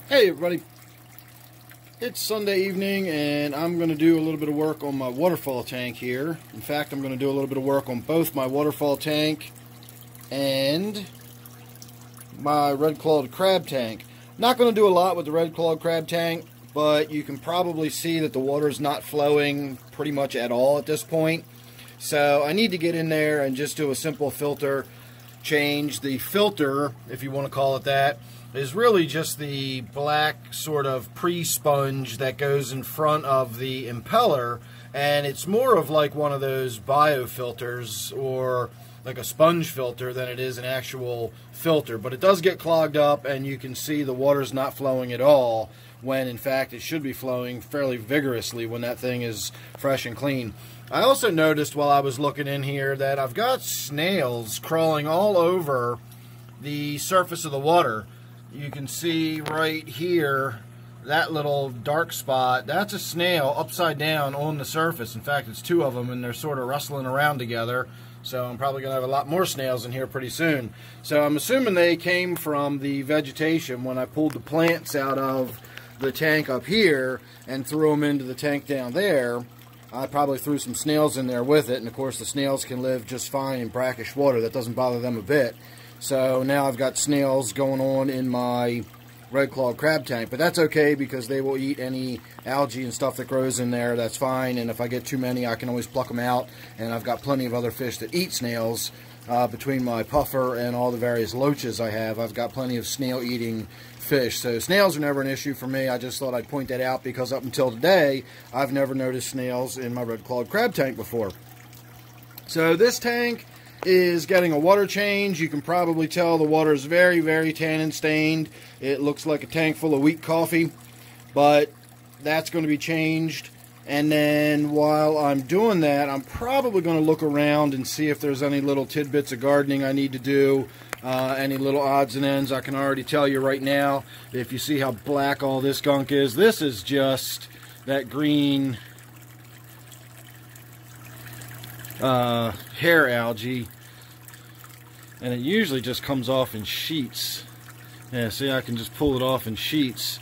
Hey everybody, it's Sunday evening and I'm going to do a little bit of work on my waterfall tank here. In fact, I'm going to do a little bit of work on both my waterfall tank and my red-clawed crab tank. Not going to do a lot with the red-clawed crab tank, but you can probably see that the water is not flowing pretty much at all at this point. So I need to get in there and just do a simple filter change. The filter, if you want to call it that, is really just the black sort of pre-sponge that goes in front of the impeller, and it's more of like one of those biofilters or like a sponge filter than it is an actual filter. But it does get clogged up and you can see the water's not flowing at all, when in fact it should be flowing fairly vigorously when that thing is fresh and clean. I also noticed while I was looking in here that I've got snails crawling all over the surface of the water. You can see right here, that little dark spot, that's a snail upside down on the surface. In fact, it's two of them and they're sort of wrestling around together. So I'm probably going to have a lot more snails in here pretty soon. So I'm assuming they came from the vegetation when I pulled the plants out of the tank up here and threw them into the tank down there. I probably threw some snails in there with it, and of course the snails can live just fine in brackish water. That doesn't bother them a bit. So now I've got snails going on in my red-clawed crab tank, but that's okay because they will eat any algae and stuff that grows in there. That's fine, and if I get too many I can always pluck them out, and I've got plenty of other fish that eat snails. Between my puffer and all the various loaches I have, I've got plenty of snail-eating fish. So snails are never an issue for me. I just thought I'd point that out because up until today, I've never noticed snails in my red-clawed crab tank before. So this tank is getting a water change. You can probably tell the water is very, very tannin stained. It looks like a tank full of wheat coffee, but that's going to be changed. And then while I'm doing that, I'm probably going to look around and see if there's any little tidbits of gardening I need to do, any little odds and ends. I can already tell you right now, if you see how black all this gunk is, this is just that green hair algae, and it usually just comes off in sheets. Yeah, see, I can just pull it off in sheets.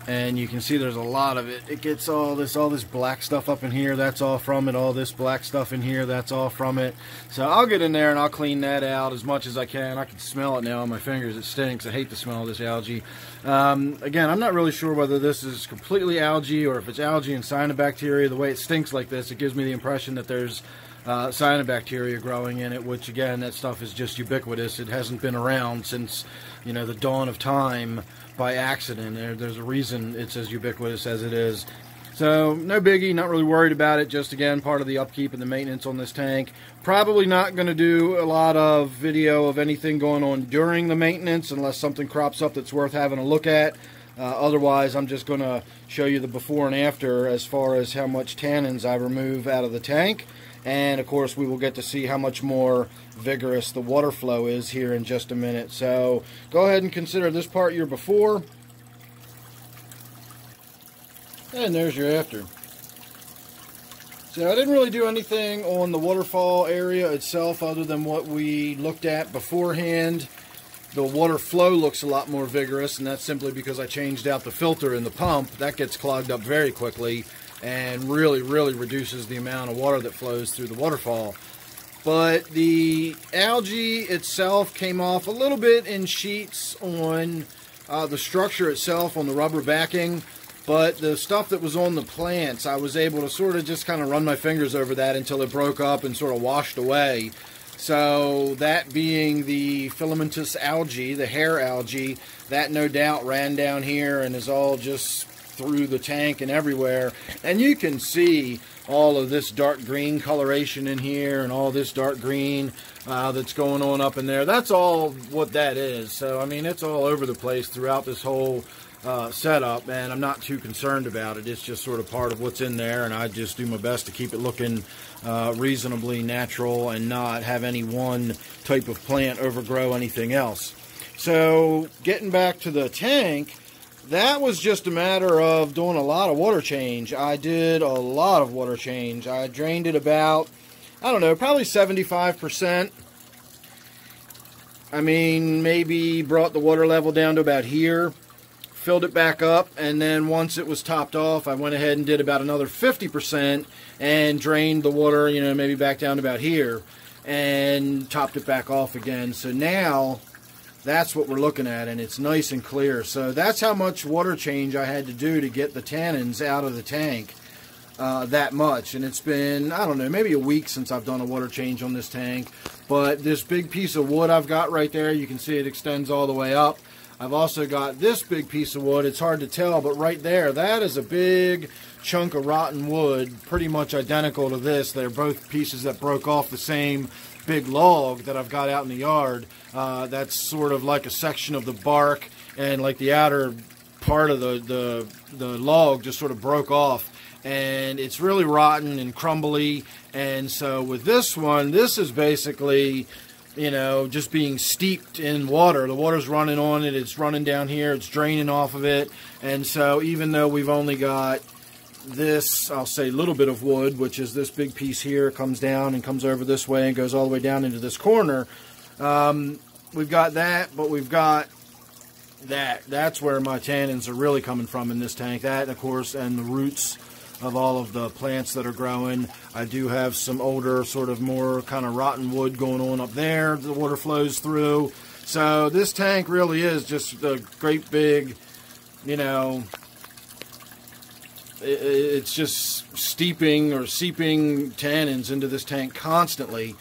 And you can see there's a lot of it. It gets all this black stuff up in here. That's all from it. All this black stuff in here, that's all from it. So I'll get in there and I'll clean that out as much as I can. I can smell it now on my fingers. It stinks. I hate the smell of this algae. Again, I'm not really sure whether this is completely algae or if it's algae and cyanobacteria. The way it stinks like this, it gives me the impression that there's cyanobacteria growing in it, which again, that stuff is just ubiquitous. It hasn't been around since, you know, the dawn of time by accident. There's a reason it's as ubiquitous as it is. So no biggie, not really worried about it. Just again, part of the upkeep and the maintenance on this tank. Probably not going to do a lot of video of anything going on during the maintenance unless something crops up that's worth having a look at. Otherwise, I'm just going to show you the before and after as far as how much tannins I remove out of the tank. And of course we will get to see how much more vigorous the water flow is here in just a minute. So go ahead and consider this part your before. And there's your after. So I didn't really do anything on the waterfall area itself other than what we looked at beforehand. The water flow looks a lot more vigorous, and that's simply because I changed out the filter in the pump. That gets clogged up very quickly and really reduces the amount of water that flows through the waterfall. But the algae itself came off a little bit in sheets on the structure itself, on the rubber backing, but the stuff that was on the plants, I was able to sort of just kind of run my fingers over that until it broke up and sort of washed away. So that being the filamentous algae, the hair algae, that no doubt ran down here and is all just through the tank and everywhere. And you can see all of this dark green coloration in here and all this dark green that's going on up in there. That's all what that is. So I mean, it's all over the place throughout this whole setup, and I'm not too concerned about it. It's just sort of part of what's in there, and I just do my best to keep it looking reasonably natural and not have any one type of plant overgrow anything else. So getting back to the tank, that was just a matter of doing a lot of water change. I did a lot of water change. I drained it about, I don't know, probably 75%. I mean, maybe brought the water level down to about here, filled it back up, and then once it was topped off, I went ahead and did about another 50% and drained the water, you know, maybe back down to about here, and topped it back off again. So now that's what we're looking at, and it's nice and clear. So that's how much water change I had to do to get the tannins out of the tank, that much. And it's been, I don't know, maybe a week since I've done a water change on this tank. But this big piece of wood I've got right there, you can see it extends all the way up. I've also got this big piece of wood. It's hard to tell, but right there, that is a big chunk of rotten wood, pretty much identical to this. They're both pieces that broke off the same big log that I've got out in the yard. That's sort of like a section of the bark, and like the outer part of the log just sort of broke off, and it's really rotten and crumbly. And so with this one, this is basically, you know, just being steeped in water. The water's running on it, it's running down here, it's draining off of it. And so even though we've only got this, I'll say, little bit of wood, which is this big piece here, comes down and comes over this way and goes all the way down into this corner, we've got that, but we've got that. That's where my tannins are really coming from in this tank. That, of course, and the roots of all of the plants that are growing. I do have some older, sort of more kind of rotten wood going on up there. The water flows through. So this tank really is just a great big, you know, it's just steeping or seeping tannins into this tank constantly.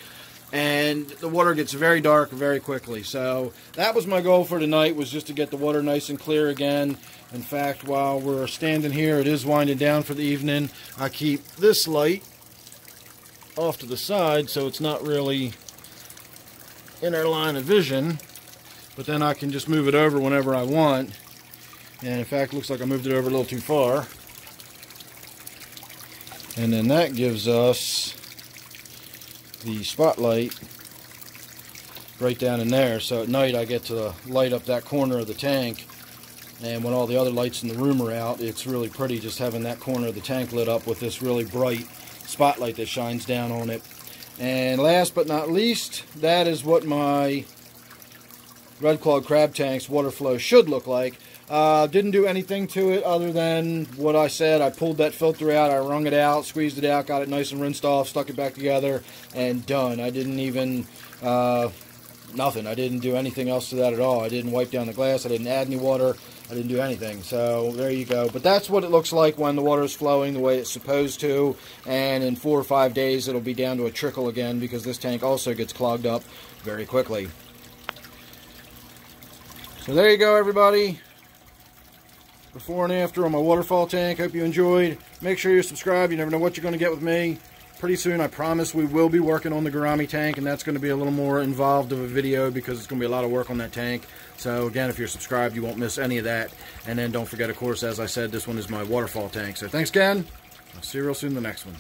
And the water gets very dark very quickly. So that was my goal for tonight, was just to get the water nice and clear again. In fact, while we're standing here, it is winding down for the evening. I keep this light off to the side so it's not really in our line of vision, but then I can just move it over whenever I want. And in fact, looks like I moved it over a little too far. And then that gives us the spotlight right down in there. So at night I get to light up that corner of the tank, and when all the other lights in the room are out, it's really pretty just having that corner of the tank lit up with this really bright spotlight that shines down on it. And last but not least, that is what my red clawed crab tank's water flow should look like. Didn't do anything to it other than what I said. I pulled that filter out, I wrung it out, squeezed it out, got it nice and rinsed off, stuck it back together, and done. I didn't even, nothing. I didn't do anything else to that at all. I didn't wipe down the glass, I didn't add any water, I didn't do anything. So there you go. But that's what it looks like when the water is flowing the way it's supposed to, and in 4 or 5 days it'll be down to a trickle again, because this tank also gets clogged up very quickly. So there you go, everybody. Before and after on my waterfall tank. Hope you enjoyed. Make sure you're subscribed. You never know what you're going to get with me. Pretty soon, I promise, we will be working on the gourami tank, and that's going to be a little more involved of a video because it's going to be a lot of work on that tank. So again, if you're subscribed, you won't miss any of that. And then don't forget, of course, as I said, this one is my waterfall tank. So thanks again. I'll see you real soon in the next one.